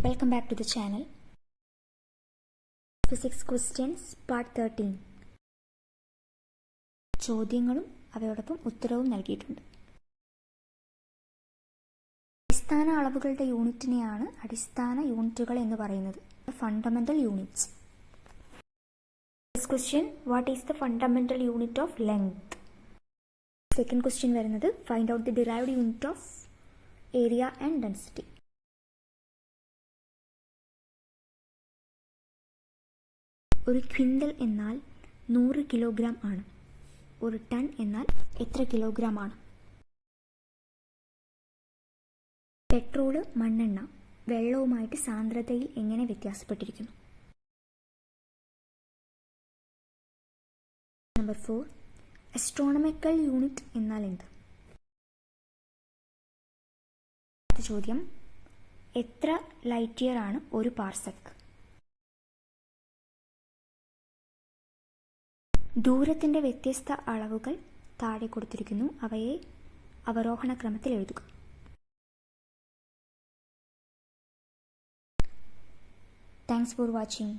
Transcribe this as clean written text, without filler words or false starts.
Welcome back to the channel. Physics questions part 13. ചോദ്യങ്ങളും അവയോടൊപ്പം ഉത്തരവും നൽകിയിട്ടുണ്ട്. അടിസ്ഥാന അളവുകളുടെ യൂണിറ്റിനെയാണ് അടിസ്ഥാന യൂണിറ്റുകൾ എന്ന് പറയുന്നത്. Fundamental units. First question, what is the fundamental unit of length? Second question വരുന്നത് find out the derived unit of area and density. ഒരു ക്വിൻ്റൽ എന്നാൽ 100 കിലോഗ്രാം ആണ്. ഒരു ടൺ എന്നാൽ എത്ര കിലോഗ്രാം ആണ്? പെട്രോള്, മണ്ണെണ്ണ വെള്ളവുമായിട്ട് സാന്ദ്രതയിൽ എങ്ങനെ വ്യത്യാസപ്പെട്ടിരിക്കുന്നു? നമ്പർ 4, അസ്ട്രോണമിക്കൽ യൂണിറ്റ് എന്നാൽ എന്ത്? ചോദ്യം, എത്ര ലൈറ്റ് ഇയർ ആണ് ഒരു പാർസെക്? ദൂരത്തിൻ്റെ വ്യത്യസ്ത അളവുകൾ താഴെ കൊടുത്തിരിക്കുന്നു. അവയെ അവരോഹണ ക്രമത്തിൽ എഴുതുക. Thanks for watching.